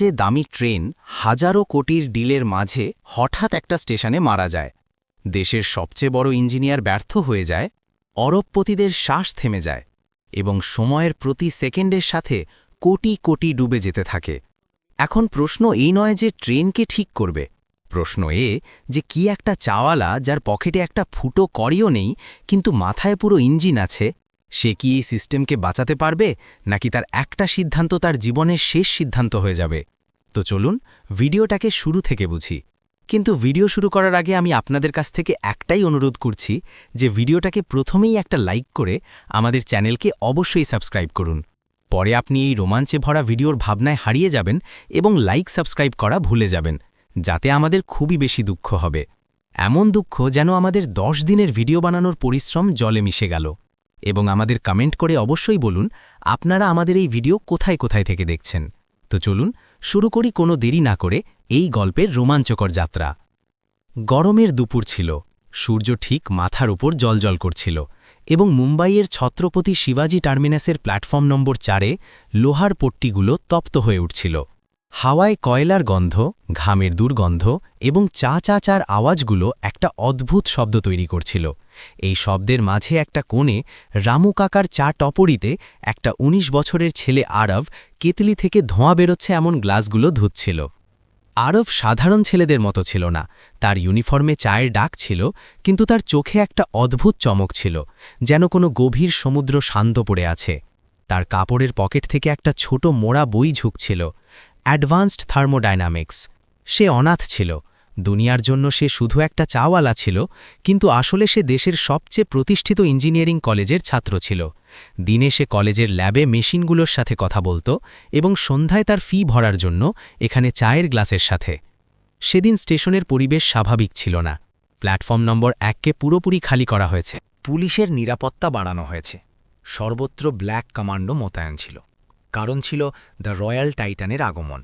যে দামি ট্রেন হাজারো কোটির ডিলের মাঝে হঠাৎ একটা স্টেশনে মারা যায়। দেশের সবচেয়ে বড় ইঞ্জিনিয়ার ব্যর্থ হয়ে যায়, অরবপতিদের শ্বাস থেমে যায় এবং সময়ের প্রতি সেকেন্ডের সাথে কোটি কোটি ডুবে যেতে থাকে। এখন প্রশ্ন এই নয় যে ট্রেনকে ঠিক করবে, প্রশ্ন যে কি একটা চাওয়ালা যার পকেটে একটা ফুটো কড়িও নেই কিন্তু মাথায় পুরো ইঞ্জিন আছে, সে কি এই সিস্টেমকে বাঁচাতে পারবে, নাকি তার একটা সিদ্ধান্ত তার জীবনের শেষ সিদ্ধান্ত হয়ে যাবে? তো চলুন ভিডিওটাকে শুরু থেকে বুঝি। কিন্তু ভিডিও শুরু করার আগে আমি আপনাদের কাছ থেকে একটাই অনুরোধ করছি যে ভিডিওটাকে প্রথমেই একটা লাইক করে আমাদের চ্যানেলকে অবশ্যই সাবস্ক্রাইব করুন। পরে আপনি এই রোমাঞ্চে ভরা ভিডিওর ভাবনায় হারিয়ে যাবেন এবং লাইক সাবস্ক্রাইব করা ভুলে যাবেন, যাতে আমাদের খুবই বেশি দুঃখ হবে। এমন দুঃখ যেন আমাদের 10 দিনের ভিডিও বানানোর পরিশ্রম জলে মিশে গেল। এবং আমাদের কমেন্ট করে অবশ্যই বলুন আপনারা আমাদের এই ভিডিও কোথায় কোথায় থেকে দেখছেন। তো চলুন শুরু করি কোনো দেরি না করে এই গল্পের রোমাঞ্চকর যাত্রা। গরমের দুপুর ছিল, সূর্য ঠিক মাথার উপর জ্বলজ্বল করছিল এবং মুম্বাইয়ের ছত্রপতি শিবাজি টার্মিনাসের প্ল্যাটফর্ম নম্বর 4-এ লোহার পট্টিগুলো তপ্ত হয়ে উঠছিল। হাওয়ায় কয়লার গন্ধ, ঘামের দুর্গন্ধ এবং চা চা চার আওয়াজগুলো একটা অদ্ভুত শব্দ তৈরি করছিল। এই শব্দের মাঝে একটা কোণে রামু কাকার চা টপরিতে একটা ১৯ বছরের ছেলে আরব কেতলি থেকে ধোঁয়া বেরোচ্ছে এমন গ্লাসগুলো ধুচ্ছিল। আরব সাধারণ ছেলেদের মতো ছিল না, তার ইউনিফর্মে চায়ের ডাক ছিল, কিন্তু তার চোখে একটা অদ্ভুত চমক ছিল, যেন কোনো গভীর সমুদ্র শান্ত পড়ে আছে। তার কাপড়ের পকেট থেকে একটা ছোট মোড়া বই ঝুঁকছিল, অ্যাডভান্সড থার্মোডাইনামিক্স। সে অনাথ ছিল, দুনিয়ার জন্য সে শুধু একটা চাওয়ালা ছিল, কিন্তু আসলে সে দেশের সবচেয়ে প্রতিষ্ঠিত ইঞ্জিনিয়ারিং কলেজের ছাত্র ছিল। দিনে সে কলেজের ল্যাবে মেশিনগুলোর সাথে কথা বলত এবং সন্ধ্যায় তার ফি ভরার জন্য এখানে চায়ের গ্লাসের সাথে। সেদিন স্টেশনের পরিবেশ স্বাভাবিক ছিল না। প্ল্যাটফর্ম নম্বর 1কে পুরোপুরি খালি করা হয়েছে, পুলিশের নিরাপত্তা বাড়ানো হয়েছে, সর্বত্র ব্ল্যাক কমান্ডো মোতায়েন ছিল। কারণ ছিল দ্য রয়্যাল টাইটানের আগমন।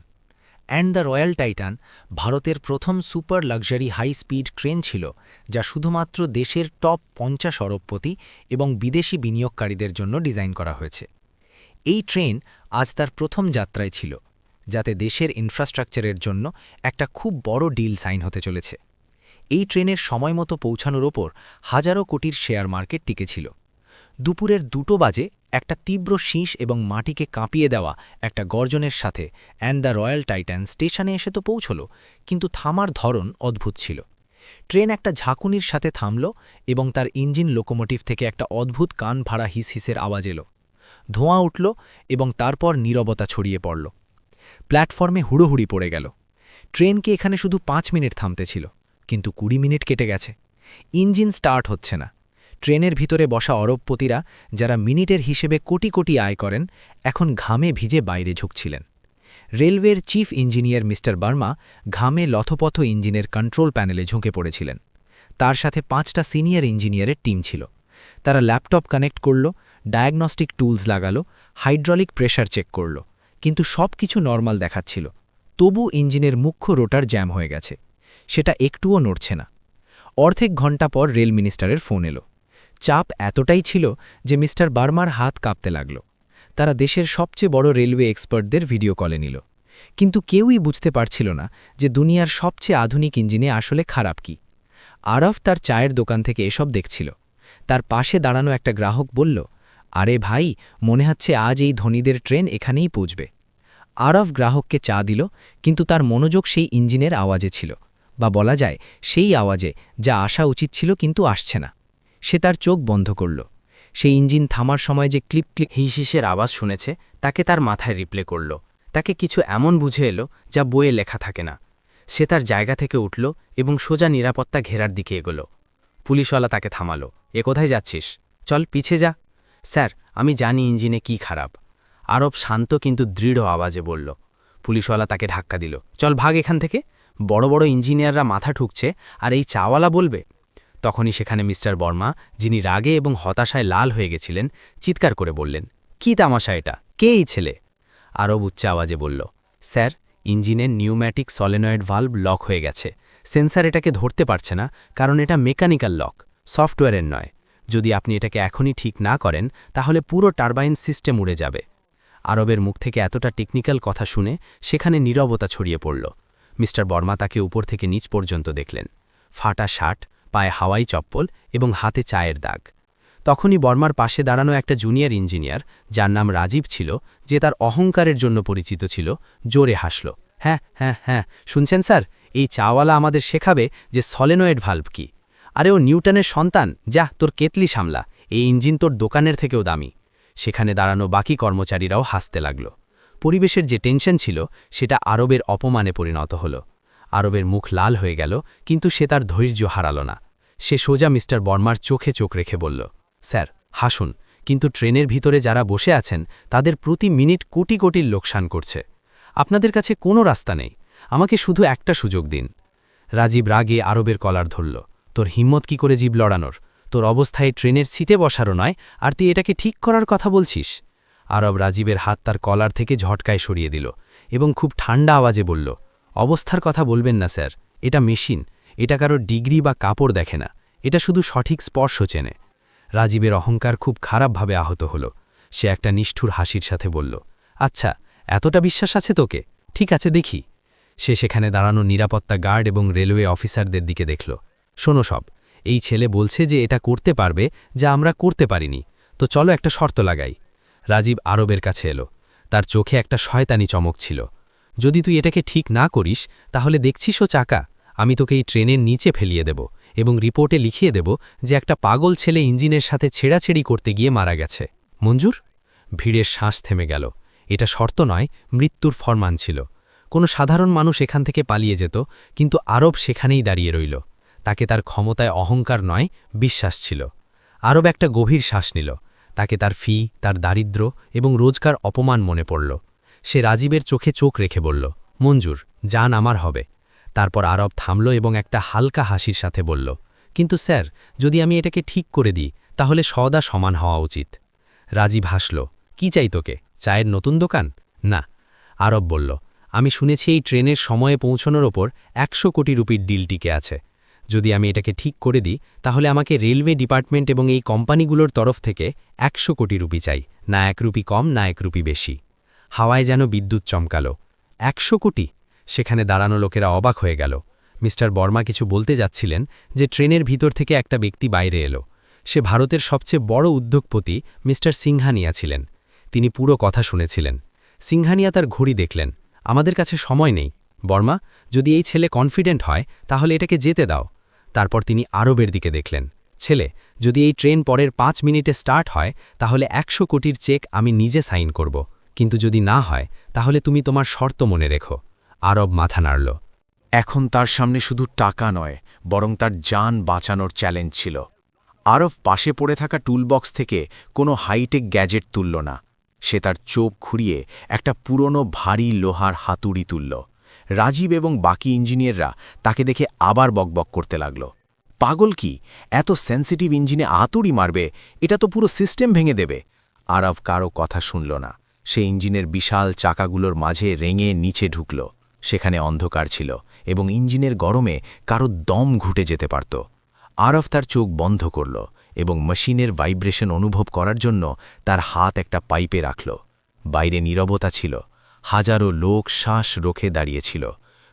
অ্যান্ড দ্য রয়্যাল টাইটান ভারতের প্রথম super luxury high speed train ছিল, যা শুধুমাত্র দেশের টপ 50 অরবপতি এবং বিদেশি বিনিয়োগকারীদের জন্য ডিজাইন করা হয়েছে। এই ট্রেন আজ তার প্রথম যাত্রায় ছিল, যাতে দেশের ইনফ্রাস্ট্রাকচারের জন্য একটা খুব বড় ডিল সাইন হতে চলেছে। এই ট্রেনের সময়মতো পৌঁছানোর ওপর হাজারো কোটির শেয়ার মার্কেট টিকেছিল। দুপুরের 2টো বাজে একটা তীব্র শীষ এবং মাটিকে কাঁপিয়ে দেওয়া একটা গর্জনের সাথে অ্যান্ড দ্য রয়্যাল টাইটান স্টেশনে এসে তো পৌঁছল, কিন্তু থামার ধরন অদ্ভুত ছিল। ট্রেন একটা ঝাঁকুনির সাথে থামল এবং তার ইঞ্জিন লোকোমোটিভ থেকে একটা অদ্ভুত কান ভাড়া হিসহিসের আওয়াজ এলো। ধোঁয়া উঠল এবং তারপর নীরবতা ছড়িয়ে পড়ল। প্ল্যাটফর্মে হুড়োহুড়ি পড়ে গেল। ট্রেনকে এখানে শুধু 5 মিনিট থামতে ছিল, কিন্তু 20 মিনিট কেটে গেছে। ইঞ্জিন স্টার্ট হচ্ছে না। ট্রেনের ভিতরে বসা অরবপতিরা, যারা মিনিটের হিসেবে কোটি কোটি আয় করেন, এখন ঘামে ভিজে বাইরে ঝুঁকছিলেন। রেলওয়ের চিফ ইঞ্জিনিয়ার মিস্টার বার্মা ঘামে লথপথ ইঞ্জিনের কন্ট্রোল প্যানেলে ঝুঁকে পড়েছিলেন। তার সাথে 5টা সিনিয়র ইঞ্জিনিয়ারের টিম ছিল। তারা ল্যাপটপ কানেক্ট করল, ডায়াগনস্টিক টুলস লাগালো, হাইড্রলিক প্রেশার চেক করল, কিন্তু সব কিছু নর্মাল দেখাচ্ছিল। তবু ইঞ্জিনের মুখ্য রোটার জ্যাম হয়ে গেছে, সেটা একটুও নড়ছে না। অর্ধেক ঘণ্টা পর রেল মিনিস্টারের ফোন এলো। চাপ এতটাই ছিল যে মিস্টার বার্মার হাত কাঁপতে লাগল। তারা দেশের সবচেয়ে বড় রেলওয়ে এক্সপার্টদের ভিডিও কলে নিল, কিন্তু কেউই বুঝতে পারছিল না যে দুনিয়ার সবচেয়ে আধুনিক ইঞ্জিনে আসলে খারাপ কি। আরফ তার চায়ের দোকান থেকে এসব দেখছিল। তার পাশে দাঁড়ানো একটা গ্রাহক বলল, আরে ভাই, মনে হচ্ছে আজ এই ধনীদের ট্রেন এখানেই পৌঁছবে। আরফ গ্রাহককে চা দিল, কিন্তু তার মনোযোগ সেই ইঞ্জিনের আওয়াজে ছিল, বা বলা যায় সেই আওয়াজে যা আসা উচিত ছিল কিন্তু আসছে না। সে তার চোখ বন্ধ করল। সেই ইঞ্জিন থামার সময় যে ক্লিপ ক্লিপ হিসিসের আওয়াজ শুনেছে তাকে তার মাথায় রিপ্লে করল। তাকে কিছু এমন বুঝে এলো যা বইয়ে লেখা থাকে না। সে তার জায়গা থেকে উঠল এবং সোজা নিরাপত্তা ঘেরার দিকে এগোল। পুলিশওয়ালা তাকে থামালো। এ কোথায় যাচ্ছিস? চল পিছে যা। স্যার, আমি জানি ইঞ্জিনে কি খারাপ, আরব শান্ত কিন্তু দৃঢ় আওয়াজে বলল। পুলিশওয়ালা তাকে ধাক্কা দিল। চল ভাগ এখান থেকে, বড় বড় ইঞ্জিনিয়াররা মাথা ঠুকছে আর এই চাওয়ালা বলবে। তখনই সেখানে মিস্টার বর্মা, যিনি রাগে এবং হতাশায় লাল হয়ে গেছিলেন, চিৎকার করে বললেন, কি তামাশা এটা? কে এই ছেলে? আরব উচ্চ আওয়াজে বলল, স্যার, ইঞ্জিনের নিউম্যাটিক সলেনয়েড ভাল্ব লক হয়ে গেছে। সেন্সার এটাকে ধরতে পারছে না, কারণ এটা মেকানিক্যাল লক, সফটওয়্যারের নয়। যদি আপনি এটাকে এখনই ঠিক না করেন তাহলে পুরো টারবাইন সিস্টেম উড়ে যাবে। আরবের মুখ থেকে এতটা টেকনিক্যাল কথা শুনে সেখানে নীরবতা ছড়িয়ে পড়ল। মিস্টার বর্মা তাকে উপর থেকে নিচ পর্যন্ত দেখলেন। ফাটা শার্ট, পায়ে হাওয়াই চপ্পল এবং হাতে চায়ের দাগ। তখনই বর্মার পাশে দাঁড়ানো একটা জুনিয়র ইঞ্জিনিয়ার, যার নাম রাজীব ছিল, যে তার অহংকারের জন্য পরিচিত ছিল, জোরে হাসল। হ্যাঁ হ্যাঁ হ্যাঁ, শুনছেন স্যার, এই চাওয়ালা আমাদের শেখাবে যে সলেনয়েড ভাল্ব কি। আরে ও নিউটনের সন্তান, যা তোর কেতলি সামলা, এই ইঞ্জিন তোর দোকানের থেকেও দামি। সেখানে দাঁড়ানো বাকি কর্মচারীরাও হাসতে লাগল। পরিবেশের যে টেনশন ছিল সেটা আরবের অপমানে পরিণত হল। আরবের মুখ লাল হয়ে গেল, কিন্তু সে তার ধৈর্য হারাল না। সে সোজা মিস্টার বর্মার চোখে চোখ রেখে বলল, স্যার হাসুন, কিন্তু ট্রেনের ভিতরে যারা বসে আছেন তাদের প্রতি মিনিট কোটি কোটির লোকসান করছে। আপনাদের কাছে কোনো রাস্তা নেই, আমাকে শুধু একটা সুযোগ দিন। রাজীব রাগে আরবের কলার ধরল, তোর হিম্মত কি করে জীব লড়ানোর? তোর অবস্থায় ট্রেনের সিটে বসারও নয়, আর তুই এটাকে ঠিক করার কথা বলছিস? আরব রাজীবের হাত তার কলার থেকে ঝটকায় সরিয়ে দিল এবং খুব ঠান্ডা আওয়াজে বলল, অবস্থার কথা বলবেন না স্যার, এটা মেশিন, এটা কারোর ডিগ্রি বা কাপড় দেখে না, এটা শুধু সঠিক স্পর্শ চেনে। রাজীবের অহংকার খুব খারাপভাবে আহত হল। সে একটা নিষ্ঠুর হাসির সাথে বলল, আচ্ছা, এতটা বিশ্বাস আছে তোকে? ঠিক আছে, দেখি। সে সেখানে দাঁড়ানো নিরাপত্তা গার্ড এবং রেলওয়ে অফিসারদের দিকে দেখল। শোনো সব, এই ছেলে বলছে যে এটা করতে পারবে যা আমরা করতে পারিনি, তো চলো একটা শর্ত লাগাই। রাজীব আরবের কাছে এলো। তার চোখে একটা শয়তানি চমক ছিল। যদি তুই এটাকে ঠিক না করিস, তাহলে দেখছিস ও চাকা, আমি তোকে এই ট্রেনের নিচে ফেলিয়ে দেব এবং রিপোর্টে লিখিয়ে দেব যে একটা পাগল ছেলে ইঞ্জিনের সাথে ছেড়াছেড়ি করতে গিয়ে মারা গেছে। মঞ্জুর? ভিড়ের শ্বাস থেমে গেল। এটা শর্ত নয়, মৃত্যুর ফরমান ছিল। কোনো সাধারণ মানুষ এখান থেকে পালিয়ে যেত, কিন্তু আরব সেখানেই দাঁড়িয়ে রইল। তাকে তার ক্ষমতায় অহংকার নয়, বিশ্বাস ছিল। আরব একটা গভীর শ্বাস নিল। তাকে তার ফি, তার দারিদ্র্য এবং রোজকার অপমান মনে পড়ল। সে রাজীবের চোখে চোখ রেখে বলল, মঞ্জুর, জান আমার হবে। তারপর আরব থামল এবং একটা হালকা হাসির সাথে বলল, কিন্তু স্যার, যদি আমি এটাকে ঠিক করে দিই, তাহলে সদা সমান হওয়া উচিত। রাজীব হাসল, কি চাই তোকে, চায়ের নতুন দোকান? না। আরব বলল, আমি শুনেছি এই ট্রেনের সময়ে পৌঁছানোর ওপর 100 কোটি রুপির ডিল টিকে আছে। যদি আমি এটাকে ঠিক করে দিই, তাহলে আমাকে রেলওয়ে ডিপার্টমেন্ট এবং এই কোম্পানিগুলোর তরফ থেকে 100 কোটি রুপি চাই, না 1 রুপি কম, না 1 রুপি বেশি। হাওয়ায় যেন বিদ্যুৎ চমকালো। 100 কোটি? সেখানে দাঁড়ানো লোকেরা অবাক হয়ে গেল। মিস্টার বর্মা কিছু বলতে যাচ্ছিলেন যে ট্রেনের ভিতর থেকে একটা ব্যক্তি বাইরে এলো। সে ভারতের সবচেয়ে বড় উদ্যোগপতি মিস্টার সিংহানিয়া ছিলেন। তিনি পুরো কথা শুনেছিলেন। সিংহানিয়া তার ঘড়ি দেখলেন। আমাদের কাছে সময় নেই বর্মা, যদি এই ছেলে কনফিডেন্ট হয় তাহলে এটাকে যেতে দাও। তারপর তিনি আরবের দিকে দেখলেন। ছেলে, যদি এই ট্রেন পরের 5 মিনিটে স্টার্ট হয়, তাহলে 100 কোটির চেক আমি নিজে সাইন করব, কিন্তু যদি না হয়, তাহলে তুমি তোমার শর্ত মনে রেখো। আরব মাথা নাড়ল। এখন তার সামনে শুধু টাকা নয়, বরং তার জান বাঁচানোর চ্যালেঞ্জ ছিল। আরব পাশে পড়ে থাকা টুলবক্স থেকে কোনো হাইটেক গ্যাজেট তুলল না। সে তার চোখ ঘুরিয়ে একটা পুরনো ভারী লোহার হাতুড়ি তুলল। রাজীব এবং বাকি ইঞ্জিনিয়াররা তাকে দেখে আবার বকবক করতে লাগল। পাগল কি, এত সেন্সিটিভ ইঞ্জিনে হাতুড়ি মারবে? এটা তো পুরো সিস্টেম ভেঙে দেবে। আরব কারো কথা শুনল না। সে ইঞ্জিনের বিশাল চাকাগুলোর মাঝে রেঙে নিচে ঢুকল। সেখানে অন্ধকার ছিল এবং ইঞ্জিনের গরমে কারো দম ঘুটে যেতে পারত। আরব তার চোখ বন্ধ করল এবং মেশিনের ভাইব্রেশন অনুভব করার জন্য তার হাত একটা পাইপে রাখল। বাইরে নীরবতা ছিল। হাজারো লোক শ্বাস রোখে দাঁড়িয়েছিল।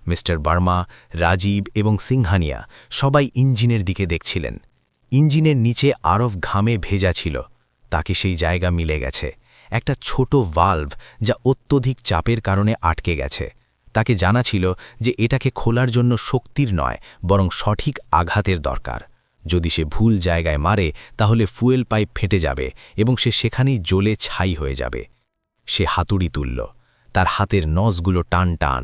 মিস্টার বার্মা, রাজীব এবং সিংহানিয়া সবাই ইঞ্জিনের দিকে দেখছিলেন। ইঞ্জিনের নিচে আরব ঘামে ভেজা ছিল। তাকে সেই জায়গা মিলে গেছে, একটা ছোট ভাল্ভ যা অত্যধিক চাপের কারণে আটকে গেছে। তাকে জানা ছিল যে এটাকে খোলার জন্য শক্তির নয়, বরং সঠিক আঘাতের দরকার। যদি সে ভুল জায়গায় মারে, তাহলে ফুয়েল পাইপ ফেটে যাবে এবং সে সেখানেই জ্বলে ছাই হয়ে যাবে। সে হাতুড়ি তুলল। তার হাতের নসগুলো টান টান।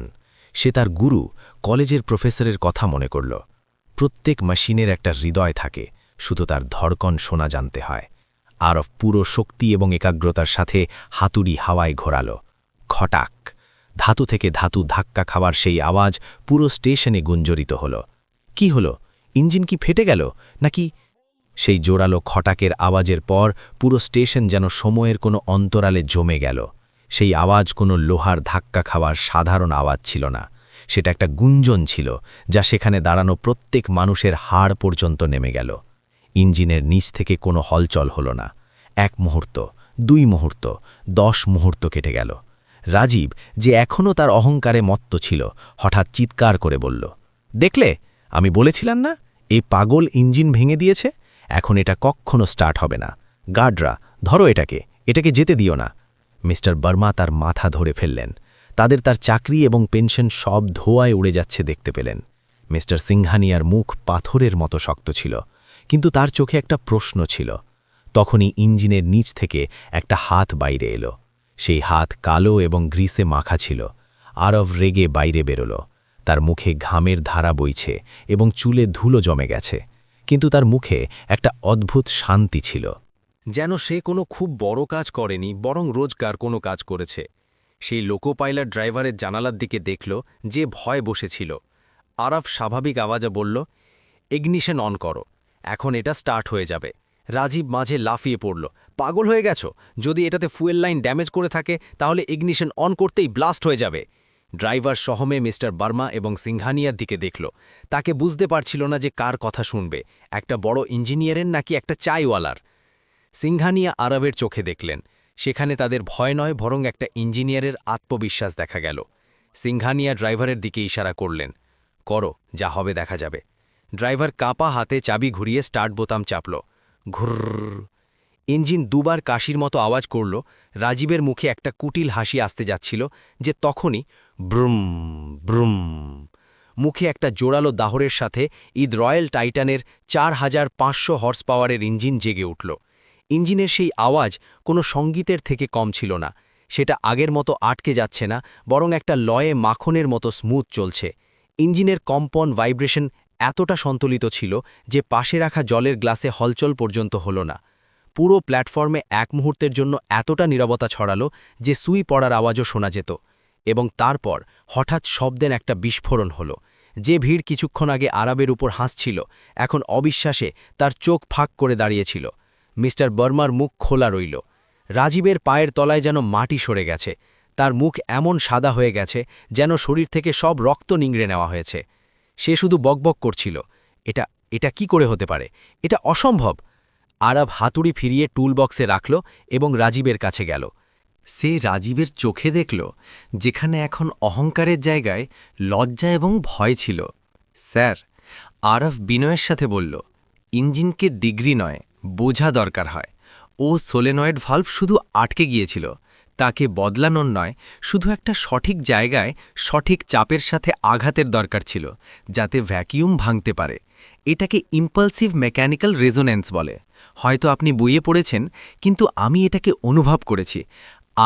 সে তার গুরু, কলেজের প্রফেসরের কথা মনে করল। প্রত্যেক মেশিনের একটা হৃদয় থাকে, শুধু তার ধড়কন শোনা জানতে হয়। আরব পুরো শক্তি এবং একাগ্রতার সাথে হাতুড়ি হাওয়ায় ঘোরাল। খটাক! ধাতু থেকে ধাতু ধাক্কা খাওয়ার সেই আওয়াজ পুরো স্টেশনে গুঞ্জরিত হল। কি হলো? ইঞ্জিন কি ফেটে গেল নাকি? সেই জোরালো খটাকের আওয়াজের পর পুরো স্টেশন যেন সময়ের কোনো অন্তরালে জমে গেল। সেই আওয়াজ কোনো লোহার ধাক্কা খাওয়ার সাধারণ আওয়াজ ছিল না। সেটা একটা গুঞ্জন ছিল, যা সেখানে দাঁড়ানো প্রত্যেক মানুষের হাড় পর্যন্ত নেমে গেল। ইঞ্জিনের নিচ থেকে কোনো হলচল হলো না। এক মুহূর্ত, 2 মুহূর্ত, 10 মুহূর্ত কেটে গেল। রাজীব, যে এখনও তার অহংকারে মত্ত ছিল, হঠাৎ চিৎকার করে বলল, দেখলে, আমি বলেছিলাম না, এই পাগল ইঞ্জিন ভেঙে দিয়েছে, এখন এটা কখনো স্টার্ট হবে না। গার্ডরা, ধরো এটাকে যেতে দিও না। মিস্টার বর্মা তার মাথা ধরে ফেললেন। তার চাকরি এবং পেনশন সব ধোঁয়ায় উড়ে যাচ্ছে দেখতে পেলেন। মিস্টার সিংহানিয়ার মুখ পাথরের মতো শক্ত ছিল, কিন্তু তার চোখে একটা প্রশ্ন ছিল। তখনই ইঞ্জিনের নিচ থেকে একটা হাত বাইরে এলো। সেই হাত কালো এবং গ্রিসে মাখা ছিল। আরব রেগে বাইরে বেরোল। তার মুখে ঘামের ধারা বইছে এবং চুলে ধুলো জমে গেছে, কিন্তু তার মুখে একটা অদ্ভুত শান্তি ছিল। যেন সে কোনো খুব বড় কাজ করেনি, বরং রোজগার কোনো কাজ করেছে। সেই লোকো পাইলট ড্রাইভারের জানালার দিকে দেখল, যে ভয় বসেছিল। আরব স্বাভাবিক আওয়াজে বলল, ইগনিশন অন করো, এখন এটা স্টার্ট হয়ে যাবে। রাজীব মাঝে লাফিয়ে পড়ল, পাগল হয়ে গেছো? যদি এটাতে ফুয়েল লাইন ড্যামেজ করে থাকে তাহলে ইগনিশন অন করতেই ব্লাস্ট হয়ে যাবে। ড্রাইভার সহমে মিস্টার বার্মা এবং সিংহানিয়ার দিকে দেখল। তাকে বুঝতে পারছিল না যে কার কথা শুনবে, একটা বড় ইঞ্জিনিয়ারের নাকি একটা চাইওয়ালার। সিংহানিয়া আরবের চোখে দেখলেন। সেখানে তাদের ভয় নয়, বরং একটা ইঞ্জিনিয়ারের আত্মবিশ্বাস দেখা গেল। সিংহানিয়া ড্রাইভারের দিকে ইশারা করলেন, করো, যা হবে দেখা যাবে। ড্রাইভার কাঁপা হাতে চাবি ঘুরিয়ে স্টার্ট বোতাম চাপল। ঘুরর। ইঞ্জিন দুবার কাশির মতো আওয়াজ করল। রাজীবের মুখে একটা কুটিল হাসি আসতে যাচ্ছিল, যে তখনই ব্রুম ব্রুম, মুখে একটা জোরালো দাহরের সাথে ঈদ রয়্যাল টাইটানের 4500 হর্স পাওয়ারের ইঞ্জিন জেগে উঠল। ইঞ্জিনের সেই আওয়াজ কোনো সঙ্গীতের থেকে কম ছিল না। সেটা আগের মতো আটকে যাচ্ছে না, বরং একটা লয়ে মাখনের মতো স্মুথ চলছে। ইঞ্জিনের কম্পন ভাইব্রেশন এতটা সন্তুলিত ছিল যে পাশে রাখা জলের গ্লাসে হলচল পর্যন্ত হলো না। পুরো প্ল্যাটফর্মে এক মুহূর্তের জন্য এতটা নীরবতা ছড়ালো যে সুই পড়ার আওয়াজও শোনা যেত। এবং তারপর হঠাৎ শব্দের একটা বিস্ফোরণ হলো। যে ভিড় কিছুক্ষণ আগে আরবের উপর হাসছিল, এখন অবিশ্বাসে তার চোখ ফাঁক করে দাঁড়িয়েছিল। মিস্টার বর্মার মুখ খোলা রইল। রাজীবের পায়ের তলায় যেন মাটি সরে গেছে। তার মুখ এমন সাদা হয়ে গেছে যেন শরীর থেকে সব রক্ত নিংড়ে নেওয়া হয়েছে। সে শুধু বকবক করছিল, এটা কি করে হতে পারে? এটা অসম্ভব। আরব হাতুড়ি ফিরিয়ে টুলবক্সে রাখল এবং রাজীবের কাছে গেল। সে রাজীবের চোখে দেখল, যেখানে এখন অহংকারের জায়গায় লজ্জা এবং ভয় ছিল। স্যার, আরব বিনয়ের সাথে বলল, ইঞ্জিনকে ডিগ্রি নয়, বোঝা দরকার হয়। ও সোলেনয়েড ভাল্ভ শুধু আটকে গিয়েছিল, তাকে বদলানোর নয়, শুধু একটা সঠিক জায়গায় সঠিক চাপের সাথে আঘাতের দরকার ছিল, যাতে ভ্যাকিউম ভাঙতে পারে। এটাকে ইম্পালসিভ মেকানিক্যাল রেজোন্যান্স বলে। হয়তো আপনি বইয়ে পড়েছেন, কিন্তু আমি এটাকে অনুভব করেছি।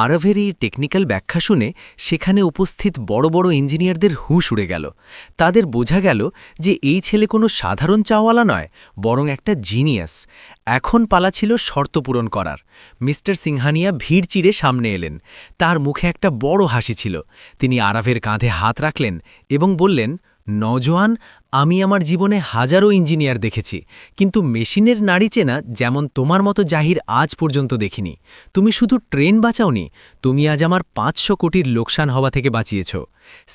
আরবের এই টেকনিক্যাল ব্যাখ্যা শুনে সেখানে উপস্থিত বড় বড় ইঞ্জিনিয়ারদের হুঁশ উড়ে গেল। তাদের বোঝা গেল যে এই ছেলে কোনো সাধারণ চাওয়ালা নয়, বরং একটা জিনিয়াস। এখন পালা ছিল শর্ত পূরণ করার। মিস্টার সিংহানিয়া ভিড় চিরে সামনে এলেন। তার মুখে একটা বড় হাসি ছিল। তিনি আরবের কাঁধে হাত রাখলেন এবং বললেন, নওজোয়ান, আমি আমার জীবনে হাজারো ইঞ্জিনিয়ার দেখেছি, কিন্তু মেশিনের নাড়ি চেনা যেমন তোমার মতো জাহির আজ পর্যন্ত দেখিনি। তুমি শুধু ট্রেন বাঁচাওনি, তুমি আজ আমার 500 কোটির লোকসান হওয়া থেকে বাঁচিয়েছ।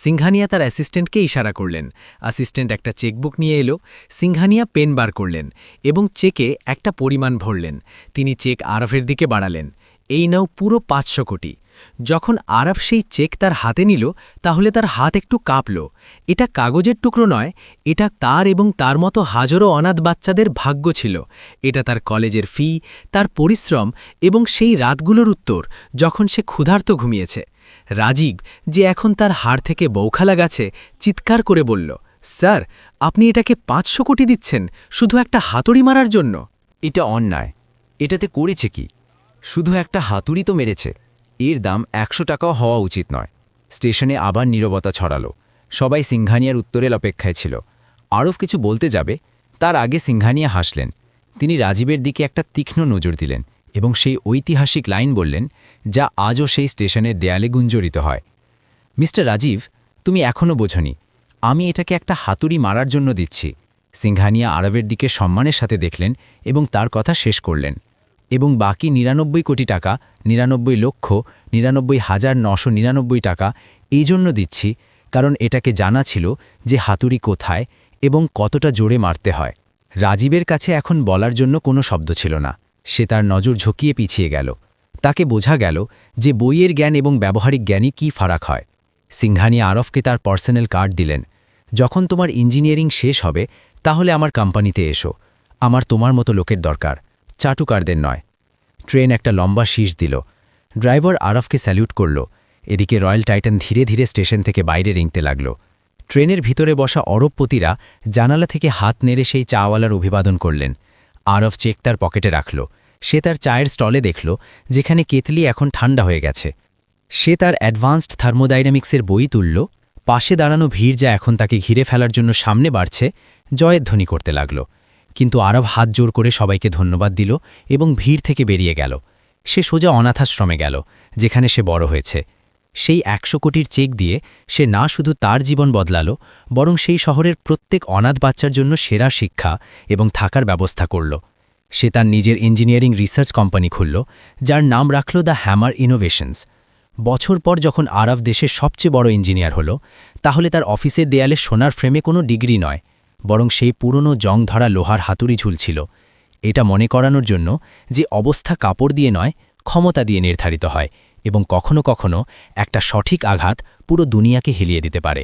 সিংহানিয়া তার অ্যাসিস্ট্যান্টকে ইশারা করলেন। অ্যাসিস্ট্যান্ট একটা চেকবুক নিয়ে এলো। সিংহানিয়া পেন বার করলেন এবং চেকে একটা পরিমাণ ভরলেন। তিনি চেক আরবের দিকে বাড়ালেন। এই নাও পুরো 500 কোটি। যখন আরব সেই চেক তার হাতে নিল, তাহলে তার হাত একটু কাঁপল। এটা কাগজের টুকরো নয়, এটা তার এবং তার মতো হাজারো অনাথ বাচ্চাদের ভাগ্য ছিল। এটা তার কলেজের ফি, তার পরিশ্রম এবং সেই রাতগুলোর উত্তর যখন সে ক্ষুধার্ত ঘুমিয়েছে। রাজীব, যে এখন তার হাড় থেকে বৌখালা গেছে, চিৎকার করে বলল, স্যার, আপনি এটাকে 500 কোটি দিচ্ছেন শুধু একটা হাতুড়ি মারার জন্য? এটা অন্যায়। এটাতে করেছে কি? শুধু একটা হাতুড়ি তো মেরেছে। এর দাম 100 টাকাও হওয়া উচিত নয়। স্টেশনে আবার নীরবতা ছড়ালো। সবাই সিংহানিয়ার উত্তরের অপেক্ষায় ছিল। আরব কিছু বলতে যাবে, তার আগে সিংহানিয়া হাসলেন। তিনি রাজীবের দিকে একটা তীক্ষ্ণ নজর দিলেন এবং সেই ঐতিহাসিক লাইন বললেন, যা আজও সেই স্টেশনের দেয়ালে গুঞ্জরিত হয়। মিস্টার রাজীব, তুমি এখনও বোঝনি, আমি এটাকে একটা হাতুড়ি মারার জন্য দিচ্ছি। সিংহানিয়া আরবের দিকে সম্মানের সাথে দেখলেন এবং তার কথা শেষ করলেন। এবং বাকি 99 কোটি টাকা, 99,99,999 টাকা এই জন্য দিচ্ছি, কারণ এটাকে জানা ছিল যে হাতুড়ি কোথায় এবং কতটা জোরে মারতে হয়। রাজীবের কাছে এখন বলার জন্য কোনো শব্দ ছিল না। সে তার নজর ঝুঁকিয়ে পিছিয়ে গেল। তাকে বোঝা গেল যে বইয়ের জ্ঞান এবং ব্যবহারিক জ্ঞানে কী ফারাক হয়। সিংঘানি আরফকে তার পার্সোনাল কার্ড দিলেন। যখন তোমার ইঞ্জিনিয়ারিং শেষ হবে তাহলে আমার কোম্পানিতে এসো। আমার তোমার মতো লোকের দরকার, চাটুকারদের নয়। ট্রেন একটা লম্বা শীষ দিল। ড্রাইভার আরফকে স্যালিউট করল। এদিকে রয়্যাল টাইটান ধীরে ধীরে স্টেশন থেকে বাইরে রেঙতে লাগল। ট্রেনের ভিতরে বসা অরবপতিরা জানালা থেকে হাত নেড়ে সেই চাওয়ালার অভিবাদন করলেন। আরফ চেক তার পকেটে রাখল। সে তার চায়ের স্টলে দেখল যেখানে কেতলি এখন ঠান্ডা হয়ে গেছে। সে তার অ্যাডভান্সড থার্মোডাইনামিক্সের বই তুলল। পাশে দাঁড়ানো ভিড় যা এখন তাকে ঘিরে ফেলার জন্য সামনে বাড়ছে, জয়ের ধ্বনি করতে লাগল। কিন্তু আরব হাত জোর করে সবাইকে ধন্যবাদ দিল এবং ভিড় থেকে বেরিয়ে গেল। সে সোজা অনাথাশ্রমে গেল, যেখানে সে বড় হয়েছে। সেই 100 কোটির চেক দিয়ে সে না শুধু তার জীবন বদলালো, বরং সেই শহরের প্রত্যেক অনাথ বাচ্চার জন্য সেরা শিক্ষা এবং থাকার ব্যবস্থা করল। সে তার নিজের ইঞ্জিনিয়ারিং রিসার্চ কোম্পানি খুলল, যার নাম রাখল দ্য হ্যামার ইনোভেশনস। বছর পর যখন আরব দেশের সবচেয়ে বড় ইঞ্জিনিয়ার হল, তাহলে তার অফিসের দেয়ালে সোনার ফ্রেমে কোনো ডিগ্রি নয়, বরং সেই পুরনো জং ধরা লোহার হাতুড়ি ঝুলছিল। এটা মনে করানোর জন্য যে অবস্থা কাপড় দিয়ে নয়, ক্ষমতা দিয়ে নির্ধারিত হয় এবং কখনো কখনো একটা সঠিক আঘাত পুরো দুনিয়াকে হেলিয়ে দিতে পারে।